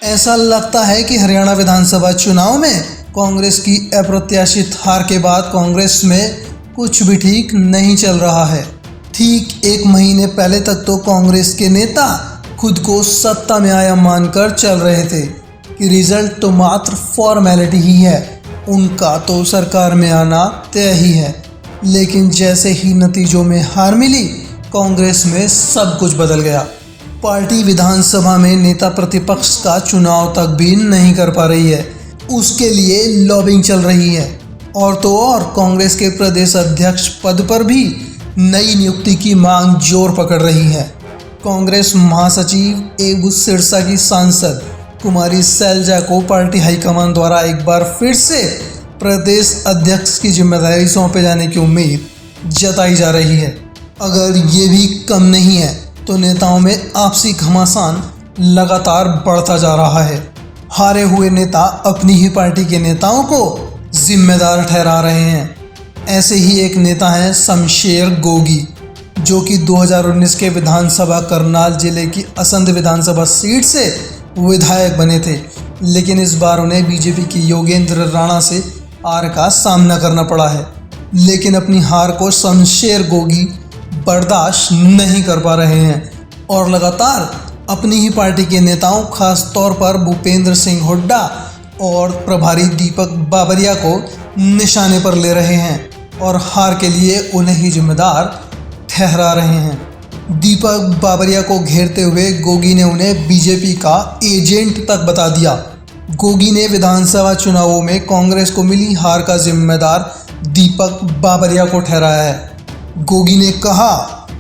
ऐसा लगता है कि हरियाणा विधानसभा चुनाव में कांग्रेस की अप्रत्याशित हार के बाद कांग्रेस में कुछ भी ठीक नहीं चल रहा है। ठीक एक महीने पहले तक तो कांग्रेस के नेता खुद को सत्ता में आया मानकर चल रहे थे कि रिजल्ट तो मात्र फॉर्मेलिटी ही है, उनका तो सरकार में आना तय ही है। लेकिन जैसे ही नतीजों में हार मिली, कांग्रेस में सब कुछ बदल गया। पार्टी विधानसभा में नेता प्रतिपक्ष का चुनाव तक भी नहीं कर पा रही है, उसके लिए लॉबिंग चल रही है। और तो और कांग्रेस के प्रदेश अध्यक्ष पद पर भी नई नियुक्ति की मांग जोर पकड़ रही है। कांग्रेस महासचिव एवं सिरसा की सांसद कुमारी शैलजा को पार्टी हाईकमान द्वारा एक बार फिर से प्रदेश अध्यक्ष की जिम्मेदारी सौंपे जाने की उम्मीद जताई जा रही है। अगर ये भी कम नहीं है तो नेताओं में आपसी घमासान लगातार बढ़ता जा रहा है। हारे हुए नेता अपनी ही पार्टी के नेताओं को जिम्मेदार ठहरा रहे हैं। ऐसे ही एक नेता हैं शमशेर गोगी, जो कि 2019 के विधानसभा करनाल जिले की असंध विधानसभा सीट से विधायक बने थे, लेकिन इस बार उन्हें बीजेपी की योगेंद्र राणा से हार का सामना करना पड़ा है। लेकिन अपनी हार को शमशेर गोगी बर्दाश्त नहीं कर पा रहे हैं और लगातार अपनी ही पार्टी के नेताओं, खास तौर पर भूपेंद्र सिंह हुड्डा और प्रभारी दीपक बाबरिया को निशाने पर ले रहे हैं और हार के लिए उन्हें ही जिम्मेदार ठहरा रहे हैं। दीपक बाबरिया को घेरते हुए गोगी ने उन्हें बीजेपी का एजेंट तक बता दिया। गोगी ने विधानसभा चुनावों में कांग्रेस को मिली हार का जिम्मेदार दीपक बाबरिया को ठहराया है। गोगी ने कहा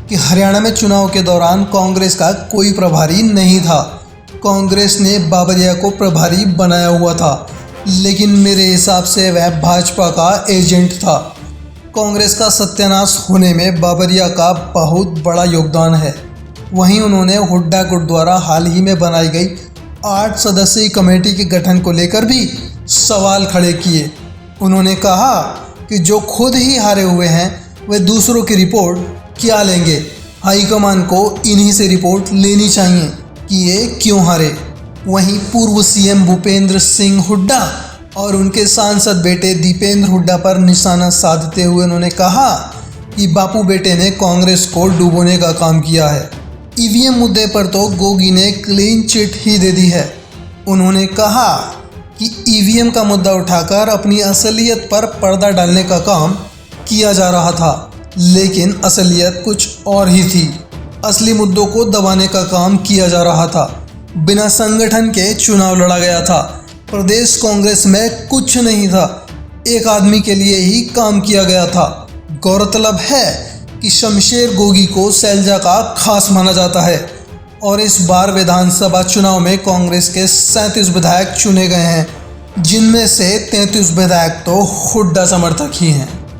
कि हरियाणा में चुनाव के दौरान कांग्रेस का कोई प्रभारी नहीं था। कांग्रेस ने बाबरिया को प्रभारी बनाया हुआ था, लेकिन मेरे हिसाब से वह भाजपा का एजेंट था। कांग्रेस का सत्यानाश होने में बाबरिया का बहुत बड़ा योगदान है। वहीं उन्होंने हुड्डा गुट द्वारा हाल ही में बनाई गई 8 सदस्यीय कमेटी के गठन को लेकर भी सवाल खड़े किए। उन्होंने कहा कि जो खुद ही हारे हुए हैं वे दूसरों की रिपोर्ट क्या लेंगे। हाईकमान को इन्हीं से रिपोर्ट लेनी चाहिए कि ये क्यों हारे। वहीं पूर्व सीएम भूपेंद्र सिंह हुड्डा और उनके सांसद बेटे दीपेंद्र हुड्डा पर निशाना साधते हुए उन्होंने कहा कि बापू बेटे ने कांग्रेस को डुबोने का काम किया है। ईवीएम मुद्दे पर तो गोगी ने क्लीन चिट ही दे दी है। उन्होंने कहा कि ईवीएम का मुद्दा उठाकर अपनी असलियत पर पर्दा डालने का काम किया जा रहा था, लेकिन असलियत कुछ और ही थी। असली मुद्दों को दबाने का काम किया जा रहा था। बिना संगठन के चुनाव लड़ा गया था। प्रदेश कांग्रेस में कुछ नहीं था, एक आदमी के लिए ही काम किया गया था। गौरतलब है कि शमशेर गोगी को शैलजा का खास माना जाता है और इस बार विधानसभा चुनाव में कांग्रेस के 37 विधायक चुने गए हैं, जिनमें से 33 विधायक तो हुड्डा समर्थक ही हैं।